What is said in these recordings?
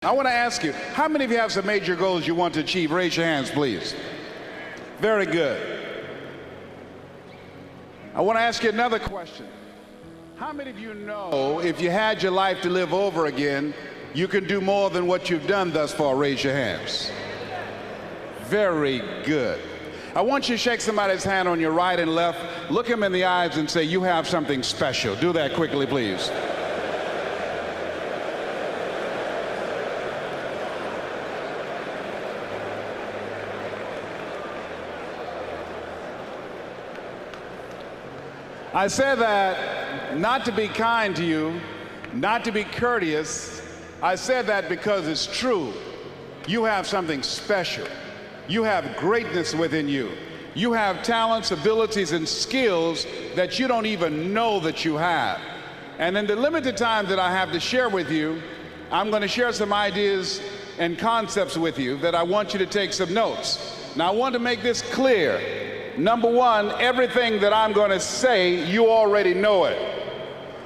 I want to ask you, how many of you have some major goals you want to achieve? Raise your hands, please. Very good. I want to ask you another question. How many of you know if you had your life to live over again, you can do more than what you've done thus far? Raise your hands. Very good. I want you to shake somebody's hand on your right and left, look him in the eyes and say, you have something special. Do that quickly, please. I said that not to be kind to you, not to be courteous. I said that because it's true. You have something special. You have greatness within you. You have talents, abilities, and skills that you don't even know that you have. And in the limited time that I have to share with you, I'm going to share some ideas and concepts with you that I want you to take some notes. Now, I want to make this clear. Number one, everything that I'm going to say, you already know it.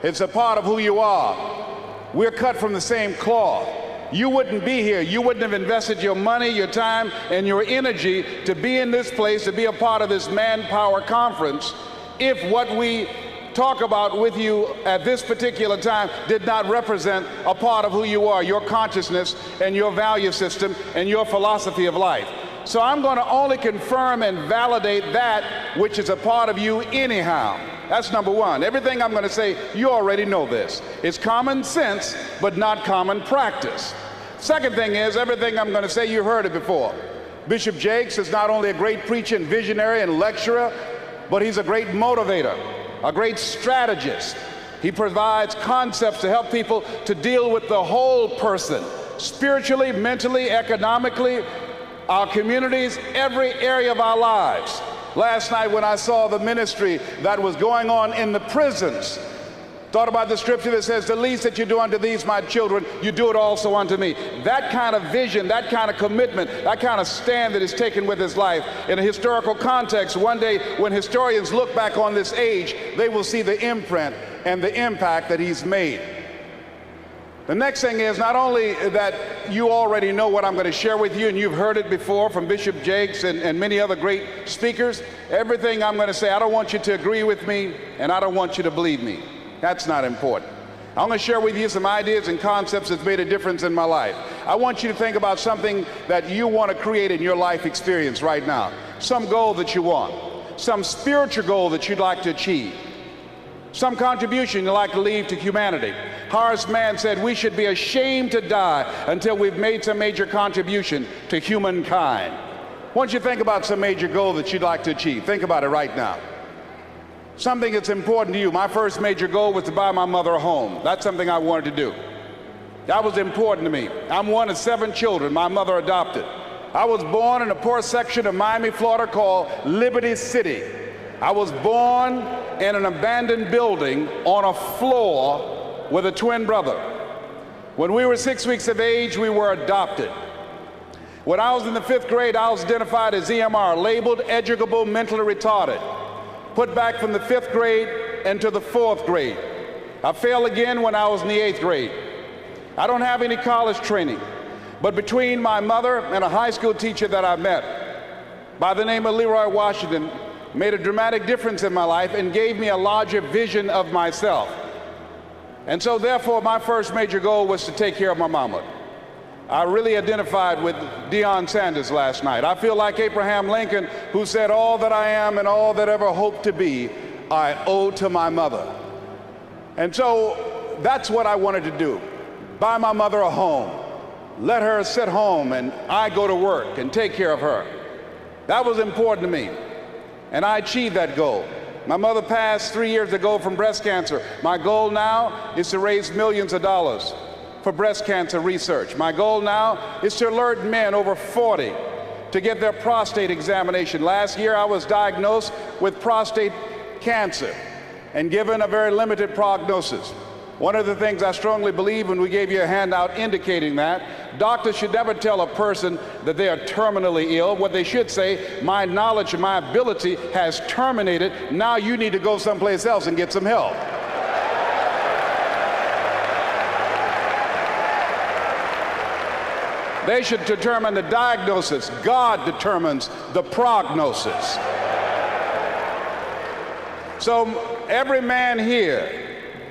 It's a part of who you are. We're cut from the same cloth. You wouldn't be here. You wouldn't have invested your money, your time, and your energy to be in this place, to be a part of this Manpower Conference, if what we talk about with you at this particular time did not represent a part of who you are, your consciousness and your value system and your philosophy of life. So I'm going to only confirm and validate that which is a part of you anyhow. That's number one. Everything I'm going to say, you already know this. It's common sense, but not common practice. Second thing is, everything I'm going to say, you've heard it before. Bishop Jakes is not only a great preacher and visionary and lecturer, but he's a great motivator, a great strategist. He provides concepts to help people to deal with the whole person, spiritually, mentally, economically, our communities, every area of our lives. Last night when I saw the ministry that was going on in the prisons, thought about the scripture that says, the least that you do unto these, my children, you do it also unto me. That kind of vision, that kind of commitment, that kind of stand that is taken with his life in a historical context. One day when historians look back on this age, they will see the imprint and the impact that he's made. The next thing is not only that you already know what I'm going to share with you, and you've heard it before from Bishop Jakes and many other great speakers. Everything I'm going to say, I don't want you to agree with me, and I don't want you to believe me. That's not important. I'm going to share with you some ideas and concepts that's made a difference in my life. I want you to think about something that you want to create in your life experience right now. Some goal that you want. Some spiritual goal that you'd like to achieve. Some contribution you'd like to leave to humanity. Horace Mann said we should be ashamed to die until we've made some major contribution to humankind. Why don't you think about some major goal that you'd like to achieve? Think about it right now. Something that's important to you. My first major goal was to buy my mother a home. That's something I wanted to do. That was important to me. I'm one of 7 children my mother adopted. I was born in a poor section of Miami, Florida called Liberty City. I was born in an abandoned building on a floor with a twin brother. When we were 6 weeks of age, we were adopted. When I was in the 5th grade, I was identified as EMR, labeled educable mentally retarded. Put back from the 5th grade into the 4th grade. I failed again when I was in the 8th grade. I don't have any college training, but between my mother and a high school teacher that I met by the name of Leroy Washington, made a dramatic difference in my life and gave me a larger vision of myself. And so therefore my first major goal was to take care of my mama. I really identified with Deion Sanders last night. I feel like Abraham Lincoln, who said, all that I am and all that ever hope to be, I owe to my mother. And so that's what I wanted to do. Buy my mother a home. Let her sit home and I go to work and take care of her. That was important to me. And I achieved that goal. My mother passed 3 years ago from breast cancer. My goal now is to raise millions of dollars for breast cancer research. My goal now is to alert men over 40 to get their prostate examination. Last year I was diagnosed with prostate cancer and given a very limited prognosis. One of the things I strongly believe, when we gave you a handout indicating that, doctors should never tell a person that they are terminally ill. What they should say, my knowledge and my ability has terminated. Now you need to go someplace else and get some help. They should determine the diagnosis. God determines the prognosis. So every man here,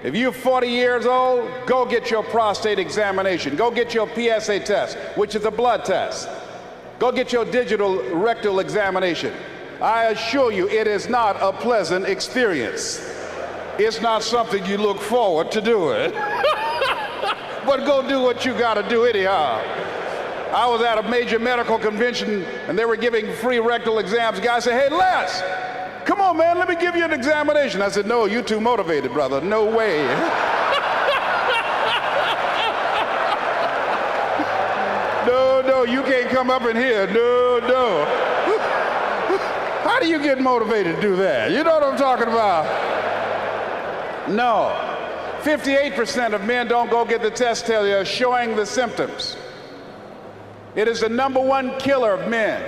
if you're 40 years old, go get your prostate examination. Go get your PSA test, which is a blood test. Go get your digital rectal examination. I assure you, it is not a pleasant experience. It's not something you look forward to doing. But go do what you got to do anyhow. I was at a major medical convention, and they were giving free rectal exams. The guy said, "Hey, Les, come on, man, let me give you an examination." I said, "No, you're too motivated, brother. No way." No, you can't come up in here. No. How do you get motivated to do that? You know what I'm talking about? No. 58% of men don't go get the test till they're showing the symptoms. It is the #1 killer of men.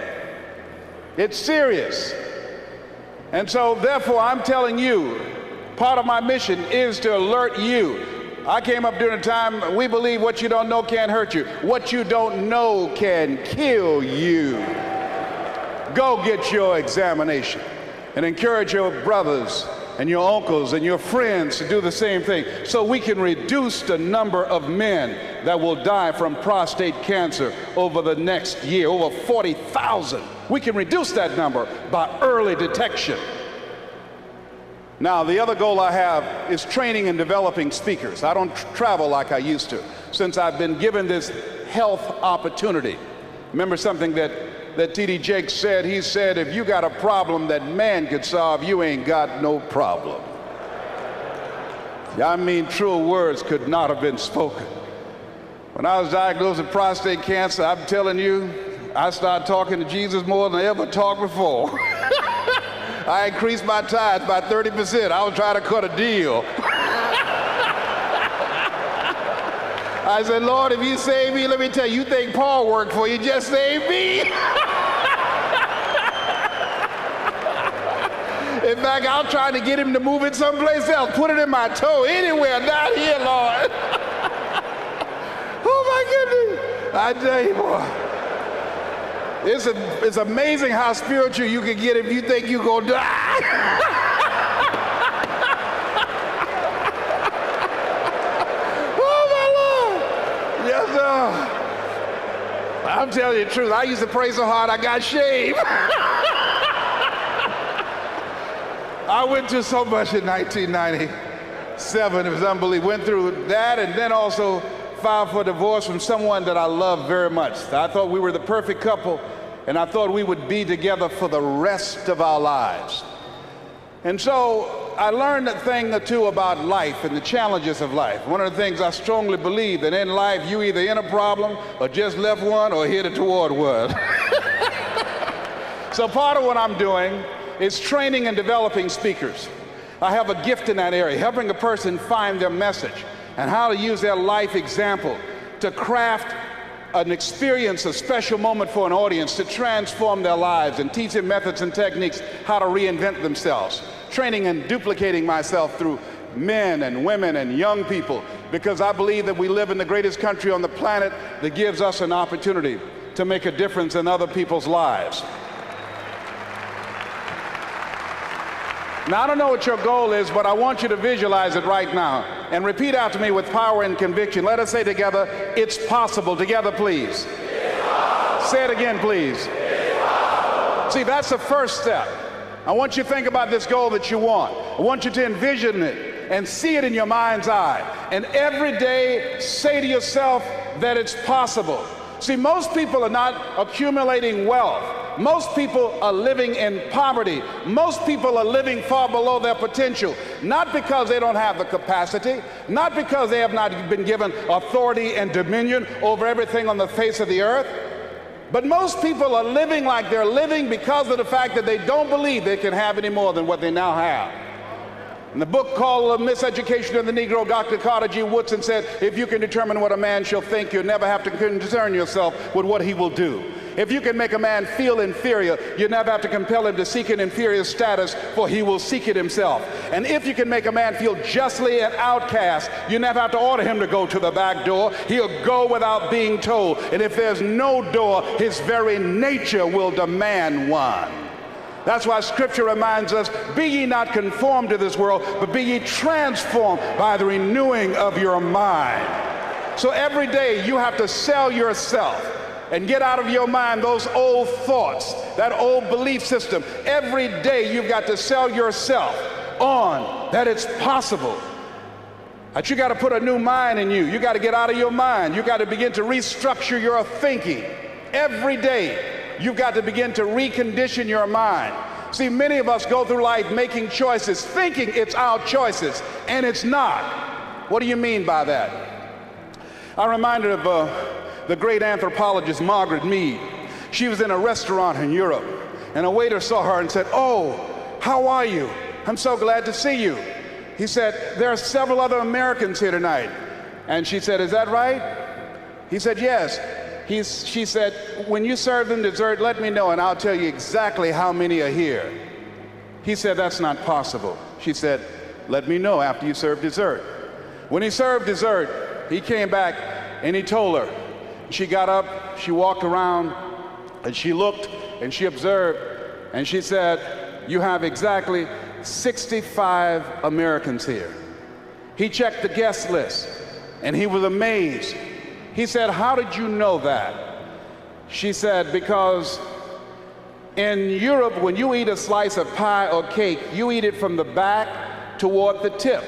It's serious. And so, therefore, I'm telling you, part of my mission is to alert you. I came up during a time, we believe what you don't know can't hurt you. What you don't know can kill you. Go get your examination and encourage your brothers and your uncles and your friends to do the same thing so we can reduce the number of men that will die from prostate cancer over the next year, over 40,000. We can reduce that number by early detection. Now, the other goal I have is training and developing speakers. I don't travel like I used to since I've been given this health opportunity. Remember something that T.D. Jakes said? He said, if you got a problem that man could solve, you ain't got no problem. I mean, truer words could not have been spoken. When I was diagnosed with prostate cancer, I'm telling you, I started talking to Jesus more than I ever talked before. I increased my tithes by 30%. I was trying to cut a deal. I said, Lord, if you save me, let me tell you, you think Paul worked for you, just save me. In fact, I'm trying to get him to move it someplace else. Put it in my toe, anywhere, not here, Lord. Oh, my goodness. I tell you, boy. It's amazing how spiritual you can get if you think you're going to die. Oh, my Lord. Yes, sir. I'm telling you the truth. I used to pray so hard I got shaved. I went through so much in 1997. It was unbelievable. Went through that and then also filed for divorce from someone that I love very much. I thought we were the perfect couple, and I thought we would be together for the rest of our lives. And so I learned a thing or two about life and the challenges of life. One of the things I strongly believe that in life you either in a problem or just left one or headed toward one. So part of what I'm doing is training and developing speakers. I have a gift in that area, helping a person find their message and how to use their life example to craft an experience, a special moment for an audience to transform their lives and teach them methods and techniques how to reinvent themselves. Training and duplicating myself through men and women and young people, because I believe that we live in the greatest country on the planet that gives us an opportunity to make a difference in other people's lives. Now, I don't know what your goal is, but I want you to visualize it right now and repeat after me with power and conviction. Let us say together, it's possible. Together, please. Say it again, please. See, that's the first step. I want you to think about this goal that you want. I want you to envision it and see it in your mind's eye. And every day, say to yourself that it's possible. See, most people are not accumulating wealth. Most people are living in poverty. Most people are living far below their potential, not because they don't have the capacity, not because they have not been given authority and dominion over everything on the face of the earth, but most people are living like they're living because of the fact that they don't believe they can have any more than what they now have. In the book called Miseducation of the Negro, Dr. Carter G. Woodson said, if you can determine what a man shall think, you'll never have to concern yourself with what he will do. If you can make a man feel inferior, you never have to compel him to seek an inferior status, for he will seek it himself. And if you can make a man feel justly an outcast, you never have to order him to go to the back door. He'll go without being told. And if there's no door, his very nature will demand one. That's why Scripture reminds us, be ye not conformed to this world, but be ye transformed by the renewing of your mind. So every day you have to sell yourself and get out of your mind those old thoughts, that old belief system. Every day you've got to sell yourself on that it's possible. That you got to put a new mind in you. You got to get out of your mind. You got to begin to restructure your thinking. Every day you've got to begin to recondition your mind. See, many of us go through life making choices, thinking it's our choices, and it's not. What do you mean by that? I'm reminded of the great anthropologist Margaret Mead. She was in a restaurant in Europe, and a waiter saw her and said, "Oh, how are you? I'm so glad to see you." He said, "There are several other Americans here tonight." And she said, "Is that right?" He said, "Yes." She said, "When you serve them dessert, let me know and I'll tell you exactly how many are here." He said, "That's not possible." She said, "Let me know after you serve dessert." When he served dessert, he came back and he told her. She got up, she walked around, and she looked and she observed, and she said, "You have exactly 65 Americans here." He checked the guest list and he was amazed. He said, "How did you know that?" She said, "Because in Europe, when you eat a slice of pie or cake, you eat it from the back toward the tip.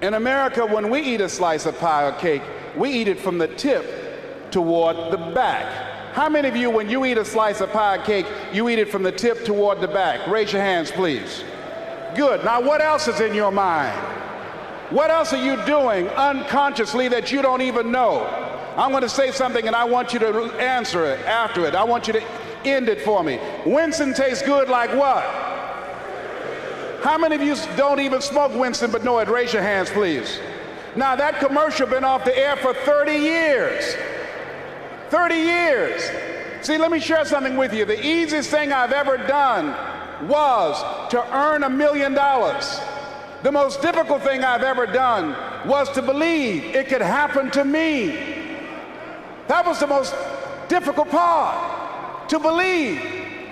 In America, when we eat a slice of pie or cake, we eat it from the tip toward the back." How many of you, when you eat a slice of pie or cake, you eat it from the tip toward the back? Raise your hands, please. Good. Now, what else is in your mind? What else are you doing unconsciously that you don't even know? I'm going to say something and I want you to answer it after it. I want you to end it for me. Winston tastes good like what? How many of you don't even smoke Winston but know it? Raise your hands, please. Now, that commercial been off the air for 30 years. 30 years. See, let me share something with you. The easiest thing I've ever done was to earn $1 million. The most difficult thing I've ever done was to believe it could happen to me. That was the most difficult part, to believe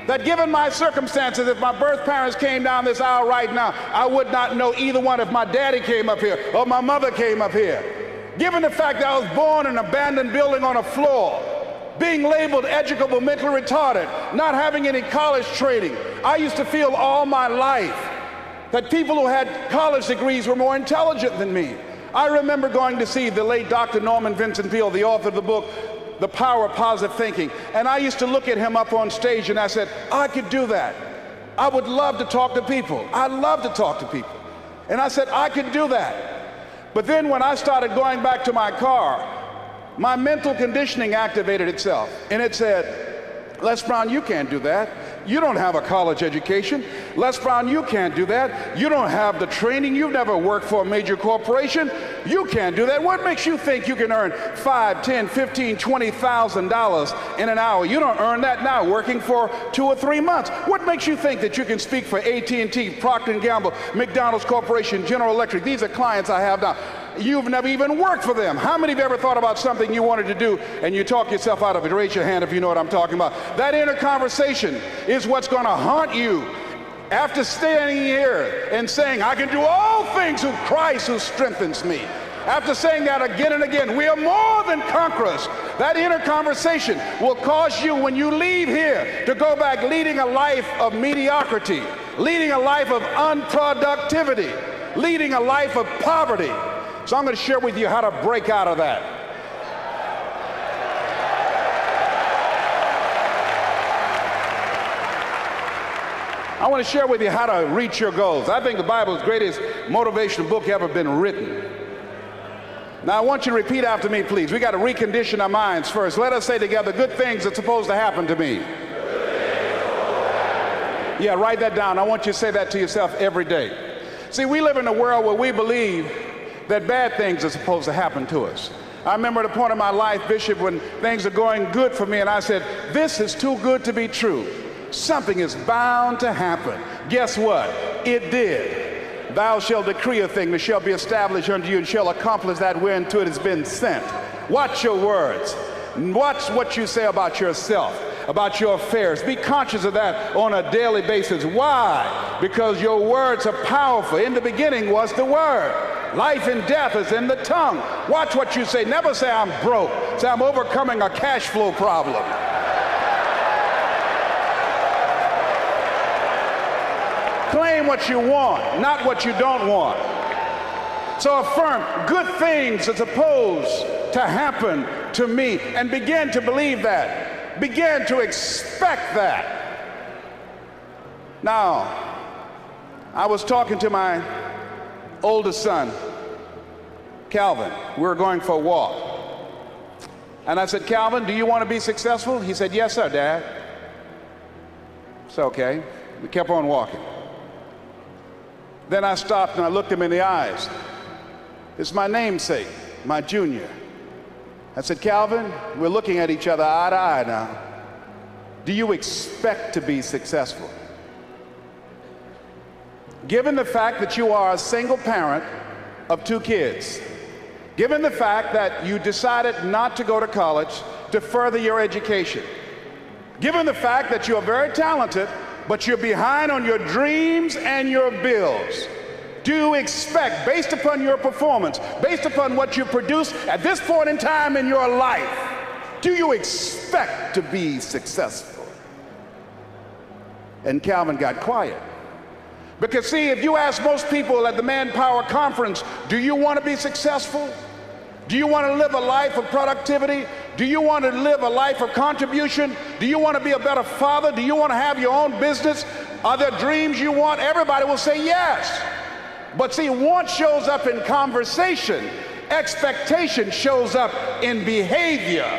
that given my circumstances, if my birth parents came down this aisle right now, I would not know either one if my daddy came up here or my mother came up here. Given the fact that I was born in an abandoned building on a floor, being labeled educable mentally retarded, not having any college training, I used to feel all my life that people who had college degrees were more intelligent than me. I remember going to see the late Dr. Norman Vincent Peale, the author of the book, The Power of Positive Thinking. And I used to look at him up on stage and I said, I could do that. I would love to talk to people. I love to talk to people. And I said, I could do that. But then when I started going back to my car, my mental conditioning activated itself. And it said, Les Brown, you can't do that. You don't have a college education. Les Brown, you can't do that. You don't have the training. You've never worked for a major corporation. You can't do that. What makes you think you can earn $5, $10, $15, $20,000 in an hour? You don't earn that now working for 2 or 3 months. What makes you think that you can speak for AT&T, Procter & Gamble, McDonald's Corporation, General Electric? These are clients I have now. You've never even worked for them. How many of you ever thought about something you wanted to do and you talk yourself out of it? Raise your hand if you know what I'm talking about. That inner conversation is what's going to haunt you after standing here and saying, I can do all things through Christ who strengthens me. After saying that again and again, we are more than conquerors. That inner conversation will cause you, when you leave here, to go back leading a life of mediocrity, leading a life of unproductivity, leading a life of poverty. So I'm going to share with you how to break out of that. I want to share with you how to reach your goals. I think the Bible is the greatest motivational book ever been written. Now I want you to repeat after me, please. We got to recondition our minds first. Let us say together, good things are supposed to happen to me. Yeah, write that down. I want you to say that to yourself every day. See, we live in a world where we believe that bad things are supposed to happen to us. I remember at a point in my life, Bishop, when things are going good for me, and I said, this is too good to be true. Something is bound to happen. Guess what? It did. Thou shalt decree a thing that shall be established unto you, and shall accomplish that whereunto it has been sent. Watch your words. Watch what you say about yourself, about your affairs. Be conscious of that on a daily basis. Why? Because your words are powerful. In the beginning was the Word. Life and death is in the tongue. Watch what you say. Never say I'm broke. Say I'm overcoming a cash flow problem. Claim what you want, not what you don't want. So affirm good things as opposed to happen to me, and begin to believe that. Begin to expect that. Now, I was talking to my oldest son, Calvin. We were going for a walk. And I said, Calvin, do you want to be successful? He said, yes, sir, Dad. It's okay. We kept on walking. Then I stopped and I looked him in the eyes. It's my namesake, my junior. I said, Calvin, we're looking at each other eye to eye now. Do you expect to be successful? Given the fact that you are a single parent of 2 kids, given the fact that you decided not to go to college to further your education, given the fact that you are very talented, but you're behind on your dreams and your bills, do you expect, based upon your performance, based upon what you produce at this point in time in your life, do you expect to be successful? And Calvin got quiet. Because see, if you ask most people at the Manpower Conference, do you want to be successful? Do you want to live a life of productivity? Do you want to live a life of contribution? Do you want to be a better father? Do you want to have your own business? Are there dreams you want? Everybody will say yes. But see, want shows up in conversation. Expectation shows up in behavior.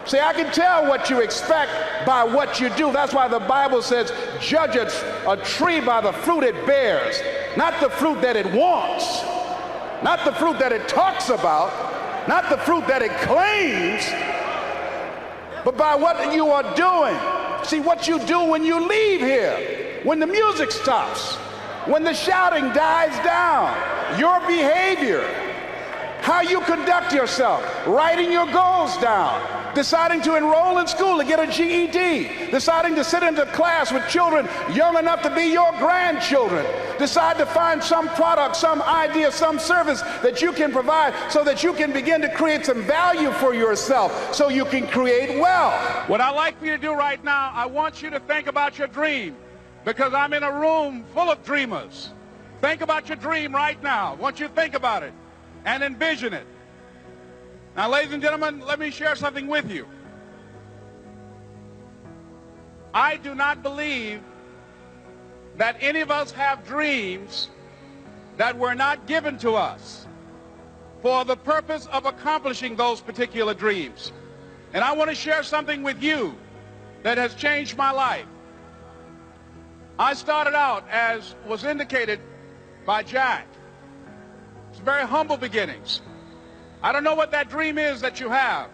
See, I can tell what you expect by what you do. That's why the Bible says, judge a tree by the fruit it bears, not the fruit that it wants, not the fruit that it talks about, not the fruit that it claims, but by what you are doing. See, what you do when you leave here, when the music stops, when the shouting dies down, your behavior, how you conduct yourself, writing your goals down, deciding to enroll in school to get a GED, deciding to sit into class with children young enough to be your grandchildren, decide to find some product, some idea, some service that you can provide so that you can begin to create some value for yourself so you can create wealth. What I'd like for you to do right now, I want you to think about your dream, because I'm in a room full of dreamers. Think about your dream right now. I want you to think about it and envision it. Now, ladies and gentlemen, let me share something with you. I do not believe that any of us have dreams that were not given to us for the purpose of accomplishing those particular dreams. And I want to share something with you that has changed my life. I started out, as was indicated by Jack, it's very humble beginnings. I don't know what that dream is that you have.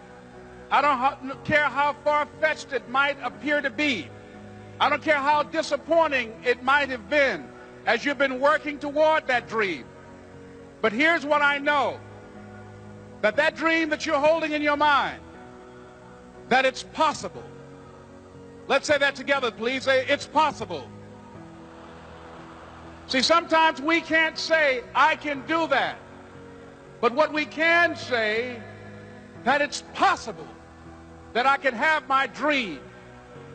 I don't care how far-fetched it might appear to be. I don't care how disappointing it might have been as you've been working toward that dream. But here's what I know, that that dream that you're holding in your mind, that it's possible. Let's say that together, please. Say, it's possible. See, sometimes we can't say, I can do that. But what we can say, that it's possible that I can have my dream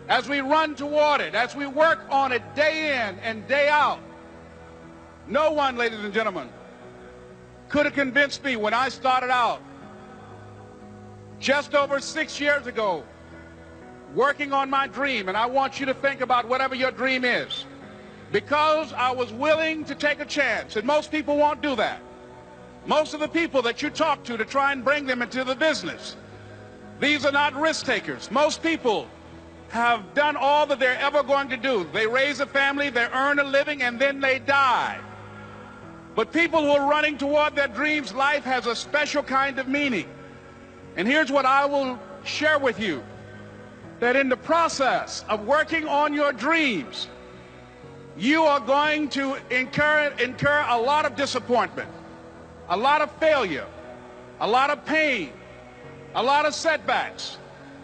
as we run toward it, as we work on it day in and day out. No one, ladies and gentlemen, could have convinced me when I started out just over 6 years ago working on my dream. And I want you to think about whatever your dream is, because I was willing to take a chance, and most people won't do that. Most of the people that you talk to try and bring them into the business, these are not risk takers. Most people have done all that they're ever going to do. They raise a family, they earn a living, and then they die. But people who are running toward their dreams, life has a special kind of meaning. And here's what I will share with you, that in the process of working on your dreams, you are going to incur a lot of disappointment, a lot of failure, a lot of pain, a lot of setbacks,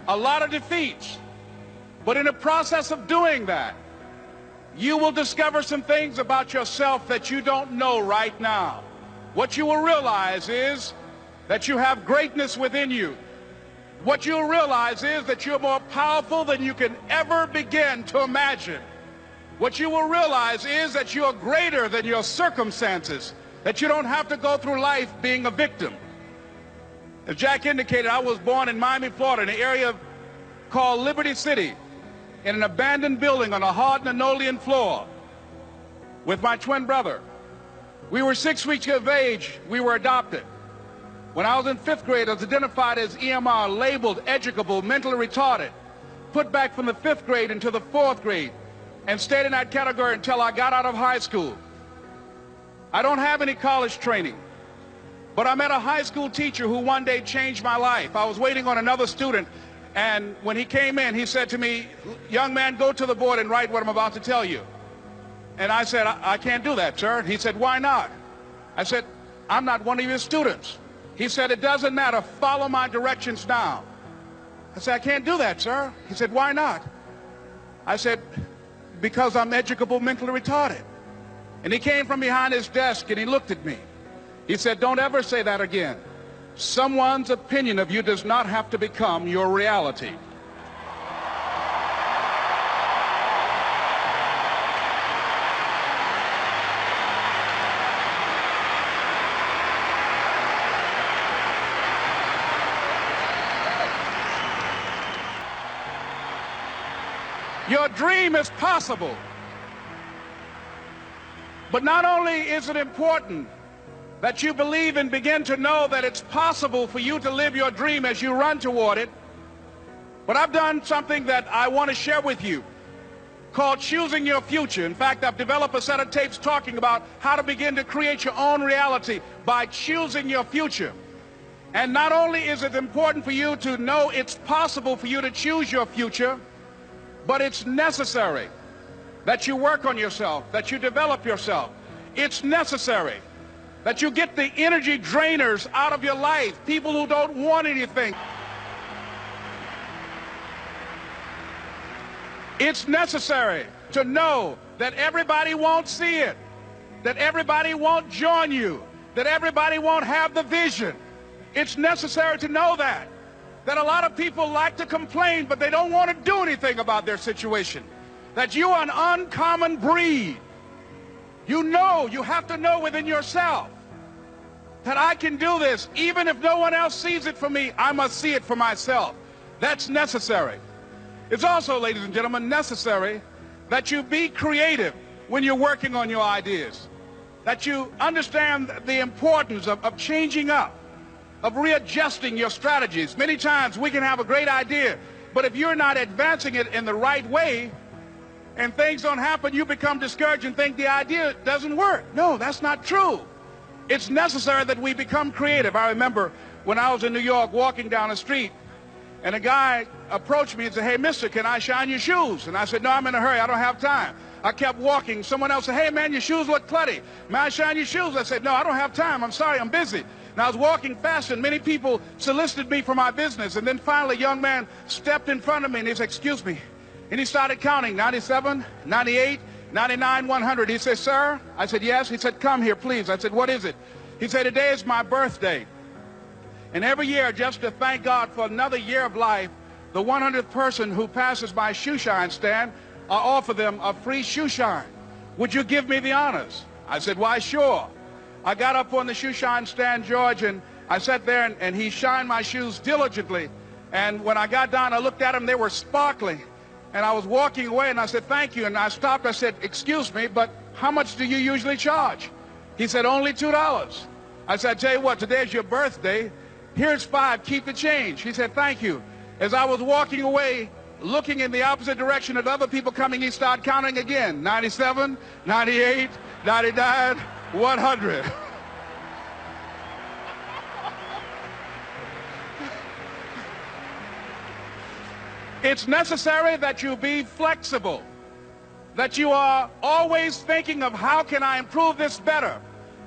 a lot of defeats. But in the process of doing that, you will discover some things about yourself that you don't know right now. What you will realize is that you have greatness within you. What you'll realize is that you're more powerful than you can ever begin to imagine. What you will realize is that you're greater than your circumstances, that you don't have to go through life being a victim. As Jack indicated, I was born in Miami, Florida, in an area called Liberty City, in an abandoned building on a hard linoleum floor with my twin brother. We were 6 weeks of age. We were adopted. When I was in 5th grade, I was identified as EMR, labeled educable, mentally retarded, put back from the 5th grade into the 4th grade, and stayed in that category until I got out of high school. I don't have any college training, but I met a high school teacher who one day changed my life. I was waiting on another student, and when he came in, he said to me, "Young man, go to the board and write what I'm about to tell you." And I said, I can't do that, sir." He said, "Why not?" I said, "I'm not one of your students." He said, "It doesn't matter. Follow my directions now." I said, "I can't do that, sir." He said, "Why not?" I said, "Because I'm educable, mentally retarded." And he came from behind his desk and he looked at me. He said, "Don't ever say that again. Someone's opinion of you does not have to become your reality." Your dream is possible. But not only is it important that you believe and begin to know that it's possible for you to live your dream as you run toward it, but I've done something that I want to share with you called choosing your future. In fact, I've developed a set of tapes talking about how to begin to create your own reality by choosing your future. And not only is it important for you to know it's possible for you to choose your future, but it's necessary that you work on yourself, that you develop yourself. It's necessary that you get the energy drainers out of your life, people who don't want anything. It's necessary to know that everybody won't see it, that everybody won't join you, that everybody won't have the vision. It's necessary to know that a lot of people like to complain, but they don't want to do anything about their situation, that you are an uncommon breed. You know, you have to know within yourself that I can do this. Even if no one else sees it for me, I must see it for myself. That's necessary. It's also, ladies and gentlemen, necessary that you be creative when you're working on your ideas, that you understand the importance of changing up, of readjusting your strategies. Many times we can have a great idea, but if you're not advancing it in the right way and things don't happen, you become discouraged and think the idea doesn't work. No, that's not true. It's necessary that we become creative. I remember when I was in New York walking down the street, and a guy approached me and said, "Hey, mister, can I shine your shoes?" And I said, "No, I'm in a hurry. I don't have time." I kept walking. Someone else said, "Hey, man, your shoes look clutty. May I shine your shoes?" I said, "No, I don't have time. I'm sorry, I'm busy." And I was walking fast, and many people solicited me for my business. And then finally, a young man stepped in front of me, and he said, "Excuse me." And he started counting, 97, 98, 99, 100. He said, "Sir?" I said, "Yes." He said, "Come here, please." I said, "What is it?" He said, "Today is my birthday. And every year, just to thank God for another year of life, the 100th person who passes my shoe shine stand, I offer them a free shoe shine. Would you give me the honors?" I said, "Why, sure." I got up on the shoe shine stand, George, and I sat there, and he shined my shoes diligently. And when I got down, I looked at them, they were sparkling. And I was walking away, and I said, "Thank you." And I stopped, I said, "Excuse me, but how much do you usually charge?" He said, "Only $2. I said, "I tell you what, today is your birthday. Here's $5, keep the change." He said, "Thank you." As I was walking away, looking in the opposite direction at other people coming, he started counting again. 97, 98, 99, 100. It's necessary that you be flexible, that you are always thinking of how can I improve this better.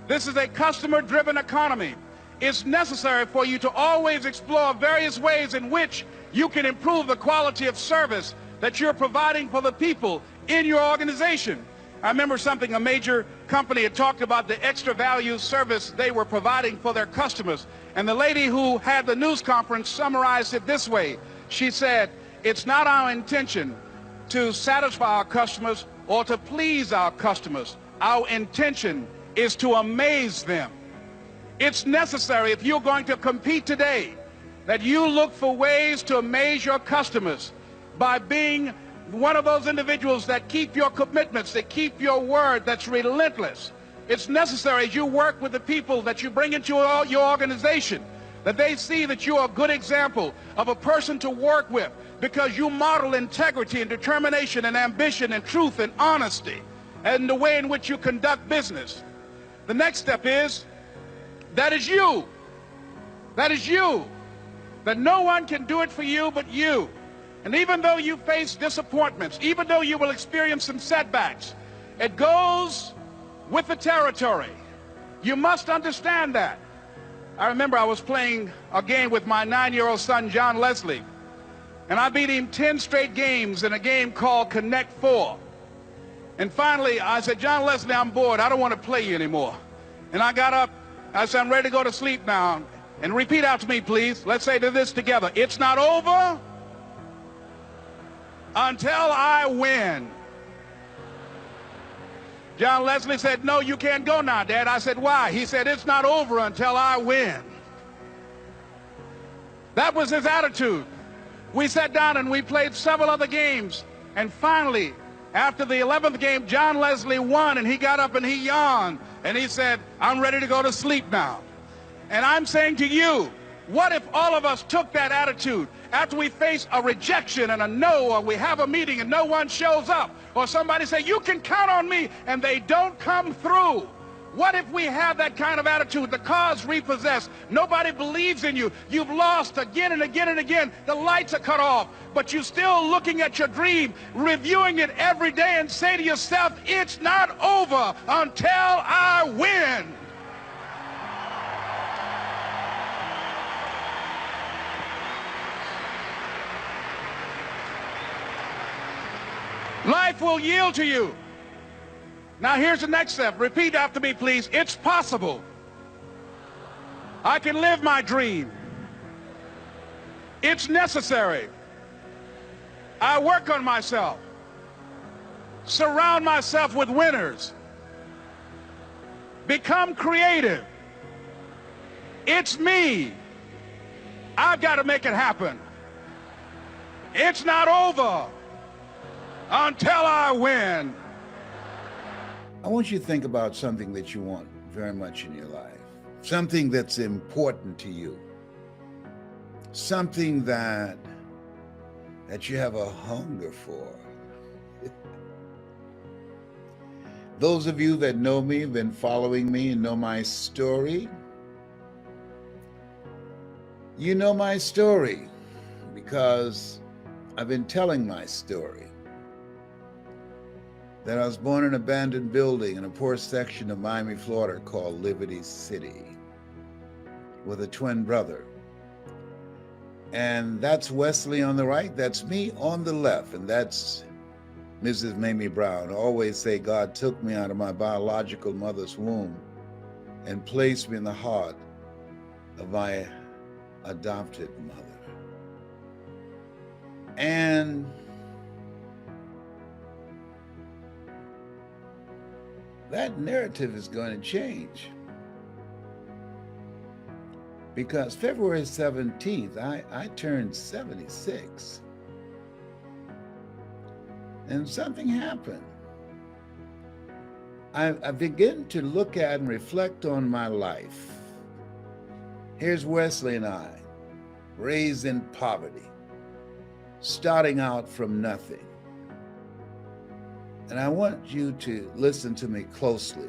This is a customer-driven economy. It's necessary for you to always explore various ways in which you can improve the quality of service that you're providing for the people in your organization. I remember something a major company had talked about, the extra value service they were providing for their customers. And the lady who had the news conference summarized it this way. She said, "It's not our intention to satisfy our customers or to please our customers. Our intention is to amaze them." It's necessary, if you're going to compete today, that you look for ways to amaze your customers by being one of those individuals that keep your commitments, that keep your word, that's relentless. It's necessary as you work with the people that you bring into your organization, that they see that you're a good example of a person to work with because you model integrity and determination and ambition and truth and honesty and the way in which you conduct business. The next step is, that is you. That is you. That no one can do it for you but you. And even though you face disappointments, even though you will experience some setbacks, it goes with the territory. You must understand that. I remember I was playing a game with my 9-year-old son, John Leslie, and I beat him 10 straight games in a game called Connect 4. And finally, I said, "John Leslie, I'm bored. I don't want to play you anymore." And I got up. I said, "I'm ready to go to sleep now." And repeat out to me, please. Let's say this together. It's not over until I win. John Leslie said, "No, you can't go now, Dad." I said, "Why?" He said, "It's not over until I win." That was his attitude. We sat down and we played several other games. And finally, after the 11th game, John Leslie won, and he got up and he yawned. And he said, "I'm ready to go to sleep now." And I'm saying to you, what if all of us took that attitude after we face a rejection and a no, or we have a meeting and no one shows up, or somebody say, "You can count on me," and they don't come through? What if we have that kind of attitude? The car's repossessed. Nobody believes in you. You've lost again and again and again. The lights are cut off, but you're still looking at your dream, reviewing it every day, and say to yourself, "It's not over until I win." Life will yield to you. Now here's the next step. Repeat after me, please. It's possible. I can live my dream. It's necessary. I work on myself. Surround myself with winners. Become creative. It's me. I've got to make it happen. It's not over until I win. I want you to think about something that you want very much in your life, something that's important to you, something that you have a hunger for. Those of you that know me, have been following me and know my story, you know my story because I've been telling my story. That I was born in an abandoned building in a poor section of Miami, Florida called Liberty City with a twin brother. And that's Wesley on the right, that's me on the left, and that's Mrs. Mamie Brown. I always say God took me out of my biological mother's womb and placed me in the heart of my adopted mother. And that narrative is going to change because February 17th, I turned 76 and something happened. I began to look at and reflect on my life. Here's Wesley and I, raised in poverty, starting out from nothing. And I want you to listen to me closely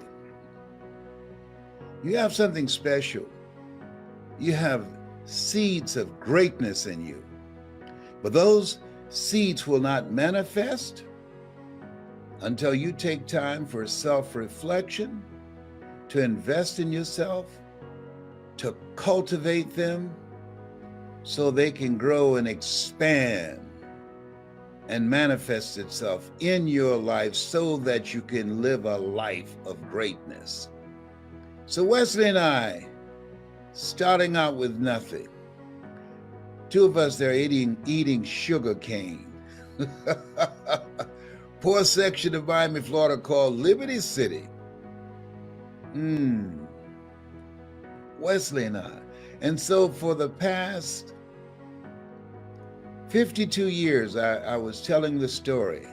You have something special. You have seeds of greatness in you. But those seeds will not manifest until you take time for self-reflection, to invest in yourself, to cultivate them so they can grow and expand and manifest itself in your life so that you can live a life of greatness. So Wesley and I, starting out with nothing, two of us there eating sugar cane. Poor section of Miami, Florida called Liberty City. Wesley and I. And so for the past 52 years, I was telling the story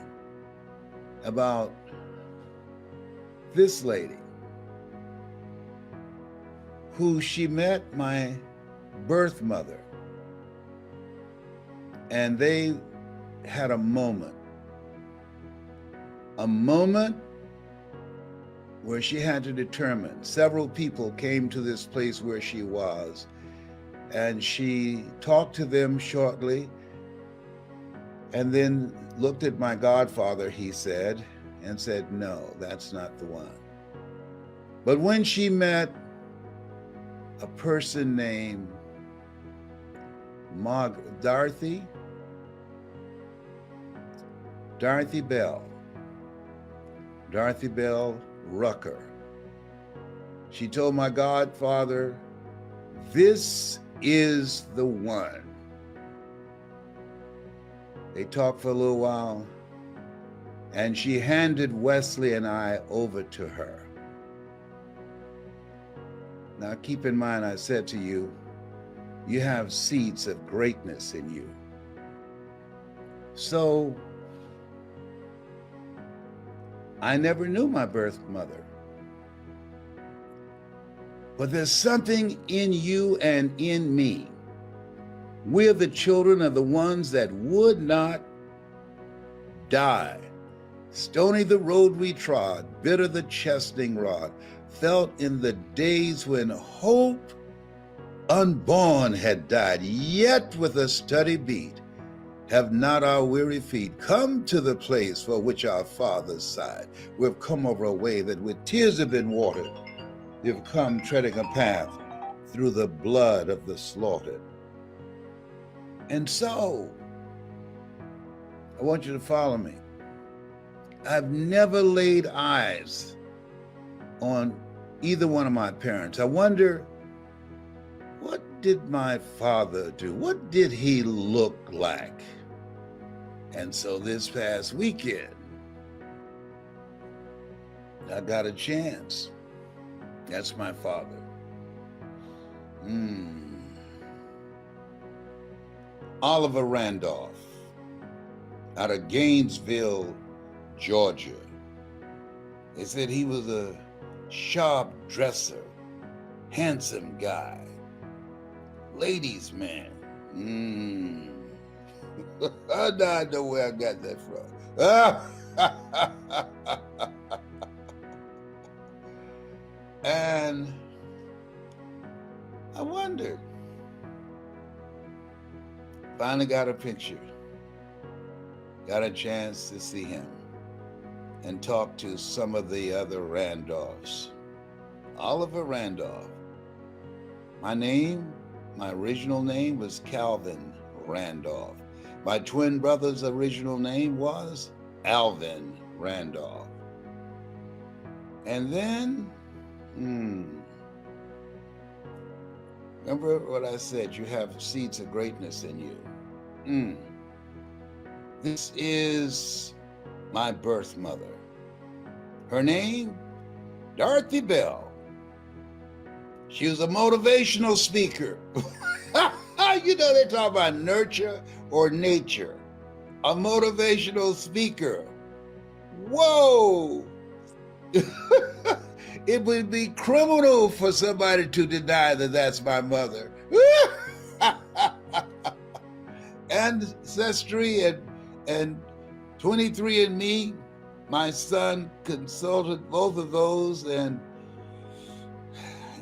about this lady who she met my birth mother, and they had a moment where she had to determine. Several people came to this place where she was, and she talked to them shortly, and then looked at my godfather, he said, and said, no, that's not the one. But when she met a person named Dorothy Bell Rucker, she told my godfather, this is the one. They talked for a little while, and she handed Wesley and I over to her. Now keep in mind, I said to you, you have seeds of greatness in you. So I never knew my birth mother. But there's something in you and in me. We're the children of the ones that would not die. Stony the road we trod, bitter the chastening rod, felt in the days when hope unborn had died, yet with a steady beat have not our weary feet come to the place for which our fathers sighed. We've come over a way that with tears have been watered. We've come treading a path through the blood of the slaughtered. And so, I want you to follow me. I've never laid eyes on either one of my parents. I wonder, what did my father do? What did he look like? And so this past weekend, I got a chance. That's my father. Oliver Randolph, out of Gainesville, Georgia. They said he was a sharp dresser, handsome guy, ladies' man. I don't know where I got that from. And I wondered. Finally got a picture. Got a chance to see him and talk to some of the other Randolphs. Oliver Randolph. My original name was Calvin Randolph. My twin brother's original name was Alvin Randolph. And then, remember what I said, you have seeds of greatness in you. This is my birth mother. Her name, Dorothy Bell. She was a motivational speaker. You know, they talk about nurture or nature. A motivational speaker. Whoa! It would be criminal for somebody to deny that that's my mother. Ancestry and 23andMe, my son consulted both of those, and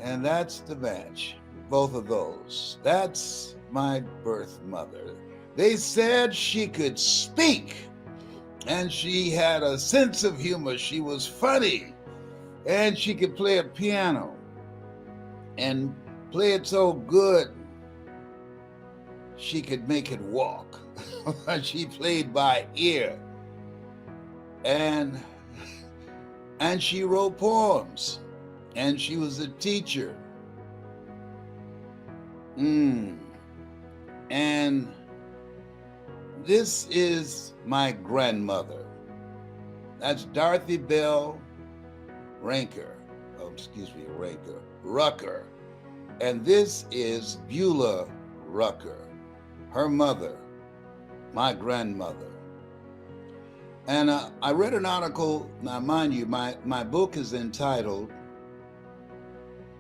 And that's the match. Both of those. That's my birth mother. They said she could speak and she had a sense of humor. She was funny and she could play a piano and play it so good she could make it walk. She played by ear. And she wrote poems. And she was a teacher. And this is my grandmother. That's Dorothy Bell Ranker. Oh, excuse me, Rucker. And this is Beulah Rucker, her mother, my grandmother. And I read an article. Now, mind you, my book is entitled,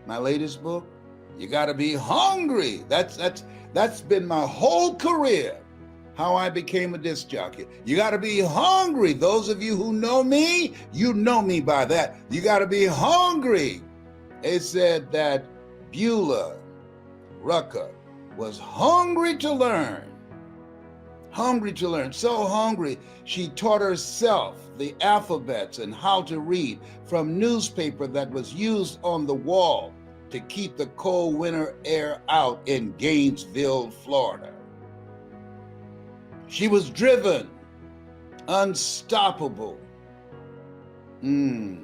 my latest book, You Gotta Be Hungry. That's been my whole career, how I became a disc jockey. You gotta be hungry. Those of you who know me, you know me by that. You gotta be hungry. It said that Beulah Rucker was hungry to learn. Hungry to learn, so hungry, she taught herself the alphabets and how to read from newspaper that was used on the wall to keep the cold winter air out in Gainesville, Florida. She was driven, unstoppable. Went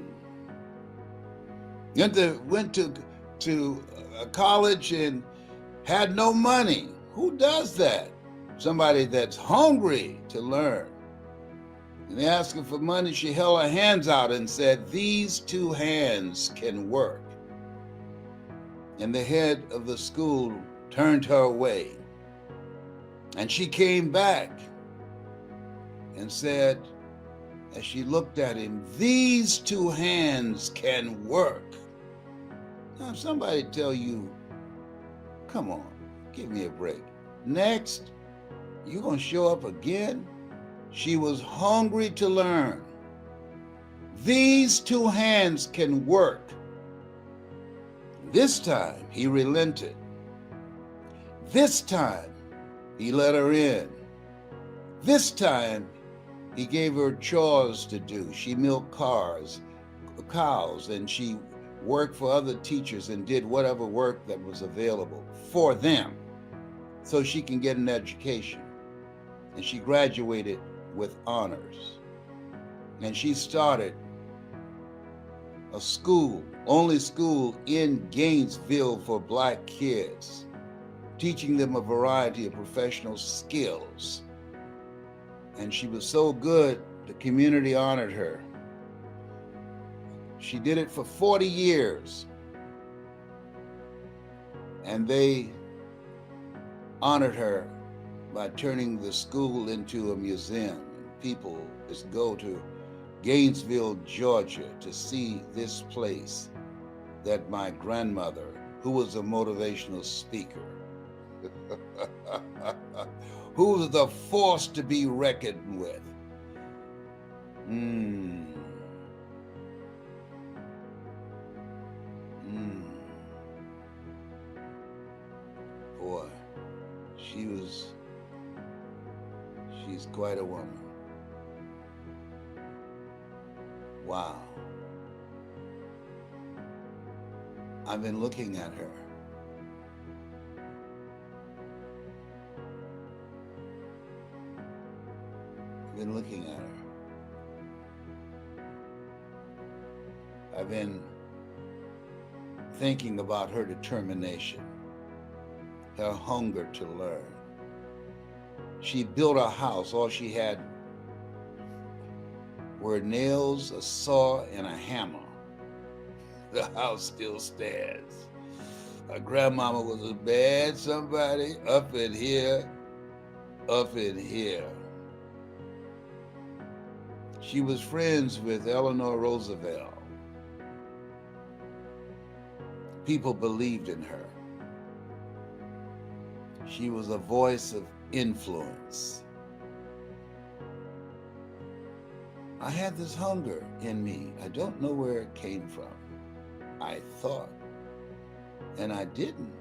to college and had no money. Who does that? Somebody that's hungry to learn. And they asked her for money. She held her hands out and said, "These two hands can work." And the head of the school turned her away. And she came back and said, as she looked at him, "These two hands can work." Now, if somebody tell you, come on, give me a break. Next, you gonna show up again? She was hungry to learn. These two hands can work. This time, he relented. This time, he let her in. This time, he gave her chores to do. She milked cows, and she worked for other teachers and did whatever work that was available for them so she can get an education. And she graduated with honors. And she started a school, only school in Gainesville for Black kids, teaching them a variety of professional skills. And she was so good, the community honored her. She did it for 40 years. And they honored her by turning the school into a museum. And people just go to Gainesville, Georgia to see this place that my grandmother, who was a motivational speaker, who was a force to be reckoned with. Boy, she's quite a woman. Wow. I've been looking at her. Been looking at her. I've been thinking about her determination, her hunger to learn. She built a house. All she had were nails, a saw, and a hammer. The house still stands. Her grandmama was a bad somebody up in here, up in here. She was friends with Eleanor Roosevelt. People believed in her. She was a voice of influence. I had this hunger in me. I don't know where it came from. I thought And I didn't.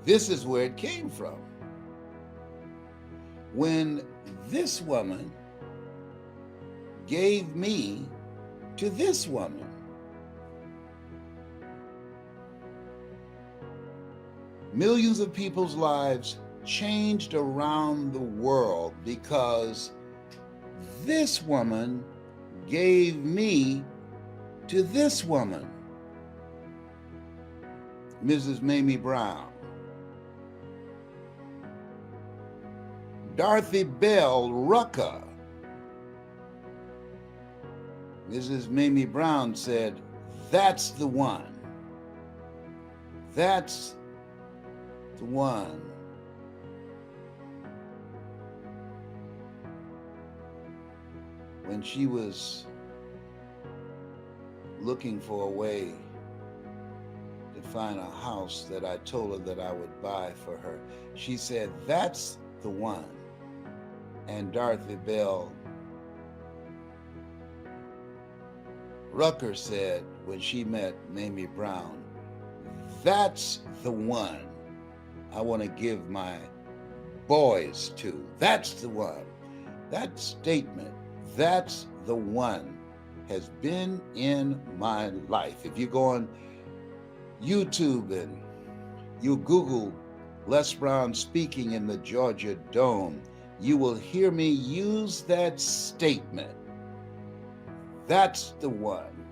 This is where it came from. When this woman gave me to this woman. Millions of people's lives changed around the world because this woman gave me to this woman, Mrs. Mamie Brown. Dorothy Bell Rucker. Mrs. Mamie Brown said, "That's the one. That's the one." When she was looking for a way to find a house that I told her that I would buy for her, she said, "That's the one." And Dorothy Bell Rucker said when she met Mamie Brown, "That's the one I want to give my boys to. That's the one." That statement, "That's the one," has been in my life. If you go on YouTube and you Google Les Brown speaking in the Georgia Dome, you will hear me use that statement. That's the one.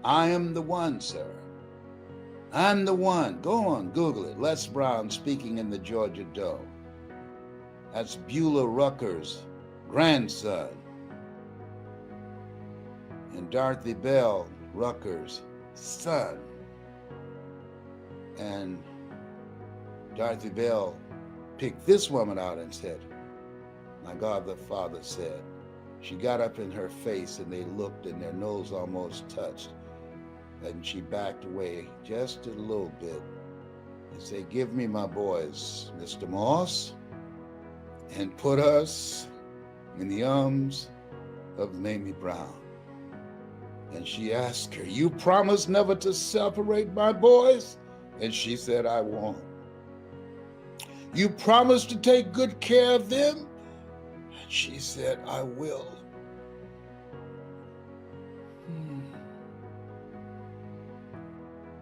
I am the one, sir. I'm the one. Go on, Google it. Les Brown speaking in the Georgia Dome. That's Beulah Rucker's grandson. And Dorothy Bell Rucker's son. And Dorothy Bell picked this woman out and said, my God the Father said, she got up in her face and they looked and their nose almost touched. And she backed away just a little bit and said, "Give me my boys, Mr. Moss," and put us in the arms of Mamie Brown. And she asked her, "You promised never to separate my boys?" And she said, "I won't." "You promised to take good care of them?" And she said, "I will."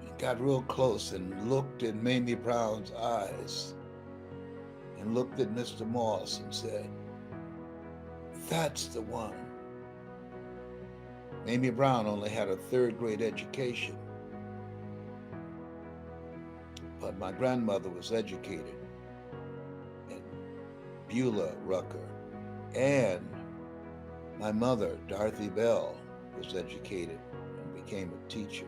He got real close and looked in Mamie Brown's eyes and looked at Mr. Moss and said, "That's the one." Mamie Brown only had a third-grade education, but my grandmother was educated, and Beulah Rucker, and my mother, Dorothy Bell, was educated and became a teacher.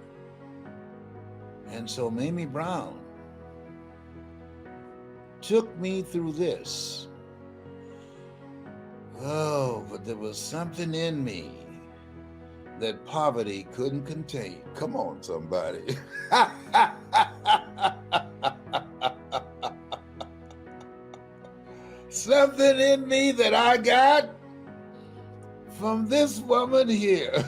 And so Mamie Brown took me through this. Oh, but there was something in me that poverty couldn't contain. Come on, somebody. Something in me that I got from this woman here.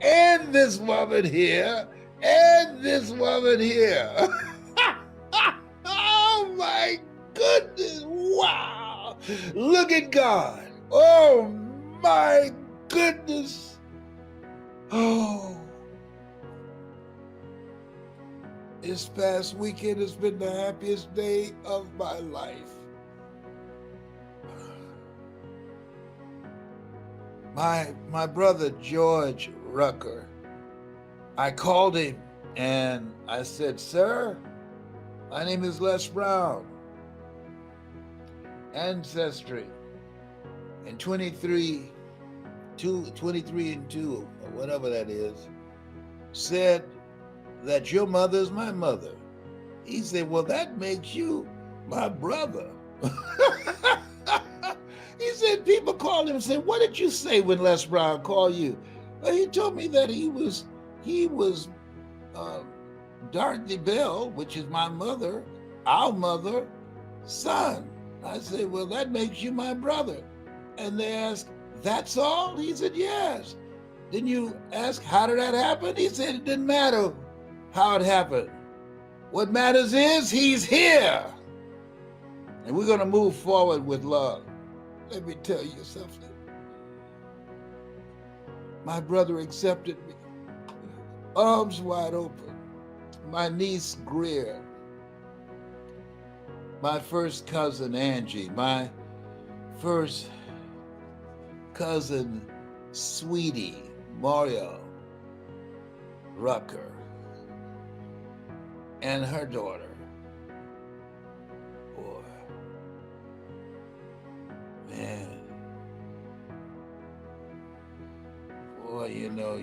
And this woman here. And this woman here. Oh my goodness. Wow. Look at God. Oh my goodness. Oh. This past weekend has been the happiest day of my life. My brother George Rucker, I called him and I said, "Sir, my name is Les Brown. Ancestry and 23 and 2, or whatever that is, said that your mother is my mother." He said, "Well, that makes you my brother." He said, people called him and said, "What did you say when Les Brown called you?" Well, he told me that he was Dorothy Bell, which is my mother, our mother, son. I said, "Well, that makes you my brother." And they asked, "That's all?" He said, "Yes." Didn't you ask, how did that happen? He said, it didn't matter how it happened. What matters is he's here. And we're going to move forward with love. Let me tell you something. My brother accepted me, arms wide open. My niece Greer, my first cousin Angie, my first cousin Sweetie, Mario Rucker, and her daughter. Boy, man. Boy, you know,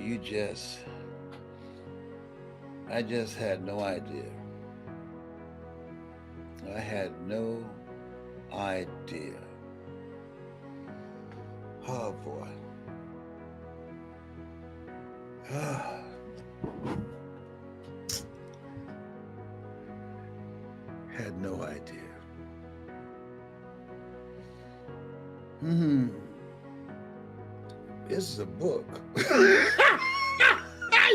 I just had no idea. I had no idea. Oh, boy. Had no idea. This is a book.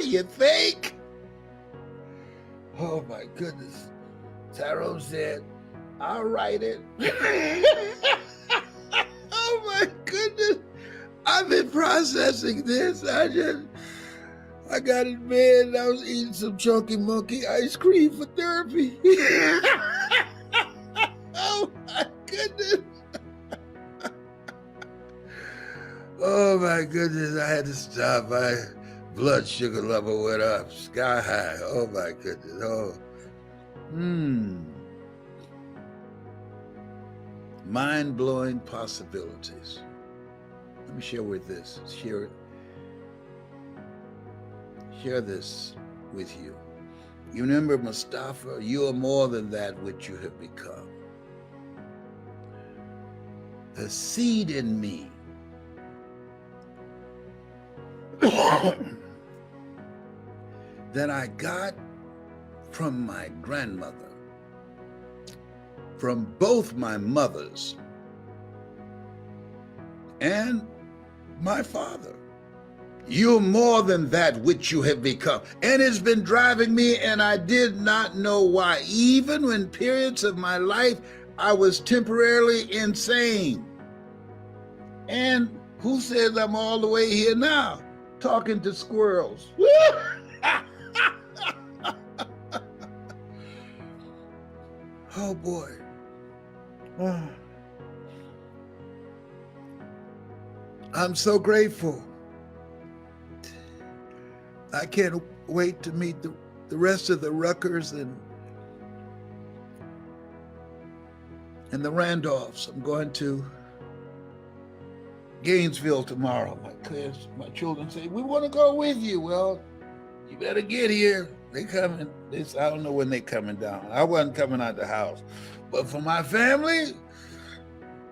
You think? Oh my goodness. Tyrone said, I'll write it. Oh my goodness. I've been processing this. I got in bed and I was eating some Chunky Monkey ice cream for therapy. Oh my goodness. Oh my goodness, I had to stop. My blood sugar level went up sky high. Oh my goodness. Oh. Mind-blowing possibilities. Let me share this with you. You remember Mustafa, you are more than that which you have become. The seed in me that I got from my grandmother, from both my mothers and my father. You're more than that which you have become. And it's been driving me, and I did not know why. Even in periods of my life, I was temporarily insane. And who says I'm all the way here now? Talking to squirrels. Oh boy. I'm so grateful. I can't wait to meet the rest of the Ruckers and the Randolphs. I'm going to Gainesville tomorrow. My children say, we want to go with you. Well, you better get here. They coming. I don't know when they coming down. I wasn't coming out the house. But for my family,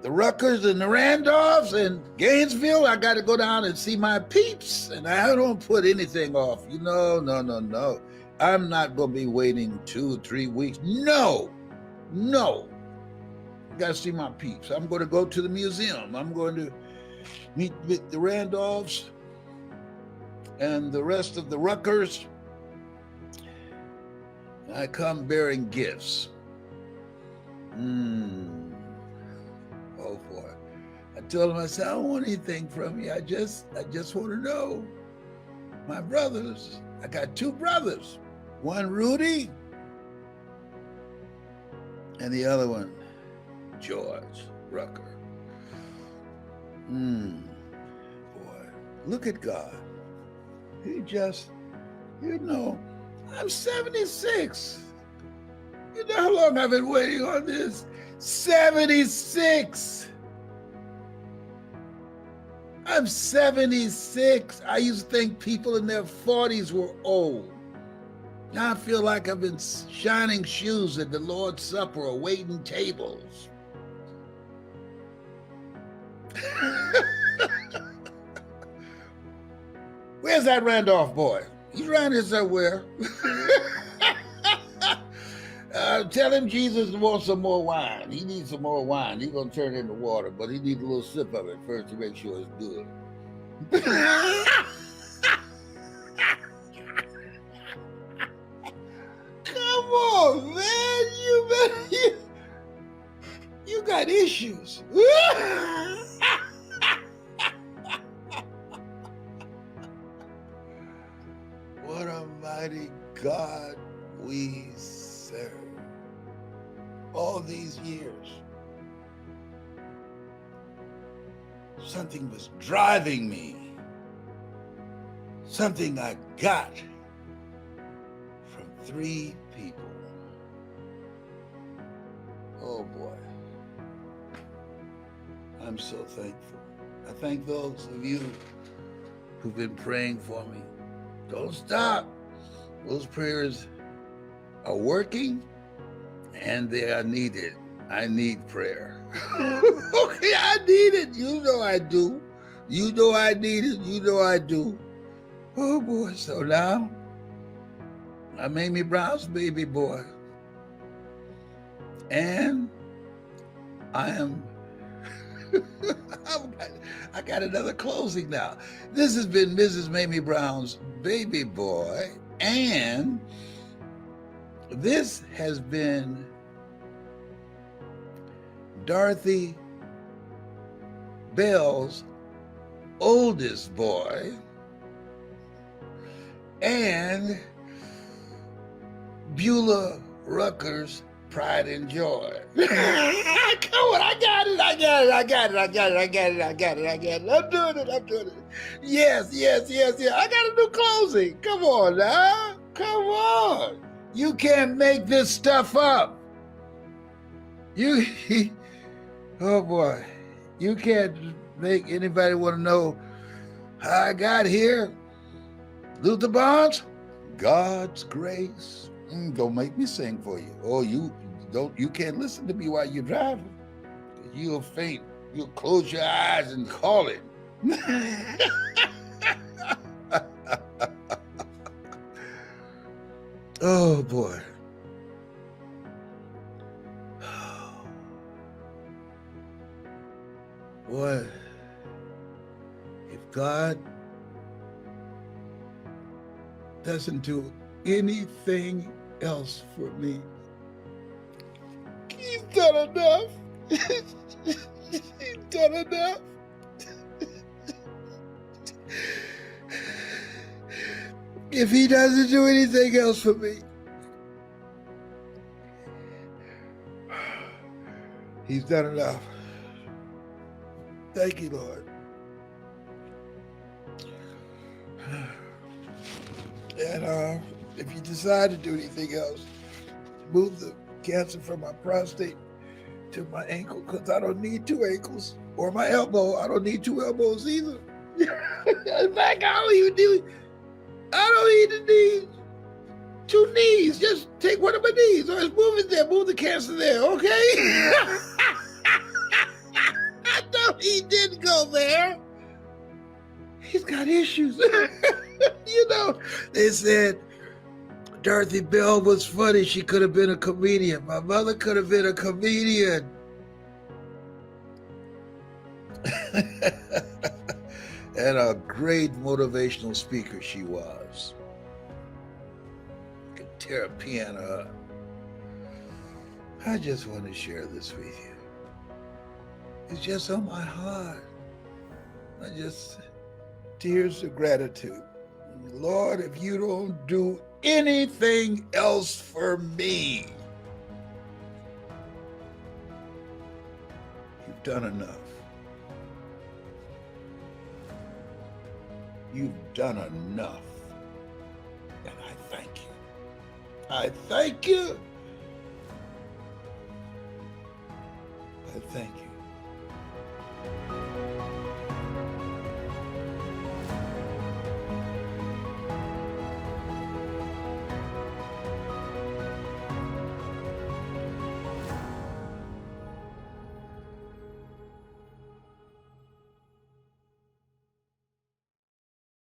the Ruckers and the Randolphs and Gainesville, I got to go down and see my peeps. And I don't put anything off. No. I'm not going to be waiting 2 or 3 weeks. No. I got to see my peeps. I'm going to go to the museum. I'm going to meet with the Randolphs and the rest of the Ruckers. I come bearing gifts. Oh boy. I told him, I said, I don't want anything from you. I just want to know. My brothers, I got 2 brothers. One Rudy and the other one, George Rucker. Boy, look at God. He just, I'm 76. You know how long I've been waiting on this? 76. I'm 76. I used to think people in their 40s were old. Now I feel like I've been shining shoes at the Lord's Supper or waiting tables. Where's that Randolph boy? He's around here somewhere. Tell him Jesus wants some more wine. He needs some more wine. He's going to turn it into water, but he needs a little sip of it first to make sure it's good. got issues. What a mighty God we serve. All these years, something was driving me. Something I got from 3 people. Oh boy. I'm so thankful. I thank those of you who've been praying for me. Don't stop. Those prayers are working and they are needed. I need prayer. Okay, I need it. You know I do. You know I need it. You know I do. Oh boy, so now I'm Mamie Brown's baby boy. And I am, I got another closing now. This has been Mrs. Mamie Brown's baby boy. And this has been Dorothy Bell's oldest boy. And Beulah Rucker's pride and joy. Come on, I got it. I'm doing it. Yes. I got a new closing. Come on now. Come on. You can't make this stuff up. Oh boy. You can't make anybody want to know how I got here. Luther Barnes, God's grace. Don't make me sing for you. Oh, you can't listen to me while you're driving. You'll faint. You'll close your eyes and call it. Oh boy. Boy, if God doesn't do anything else for me, He's done enough. He's done enough. If He doesn't do anything else for me, He's done enough. Thank you, Lord. And if you decide to do anything else, move the cancer from my prostate to my ankle, because I don't need 2 ankles, or my elbow. I don't need 2 elbows either. In fact, I don't even need 2 knees. Just take one of my knees, or just move it there, move the cancer there, okay? No, he didn't go there. He's got issues. You know, they said Dorothy Bell was funny. She could have been a comedian. My mother could have been a comedian. And a great motivational speaker she was. Could tear a piano up. I just want to share this with you. It's just on my heart. Tears of gratitude. Lord, if you don't do anything else for me, you've done enough. You've done enough. And I thank you. I thank you. I thank you.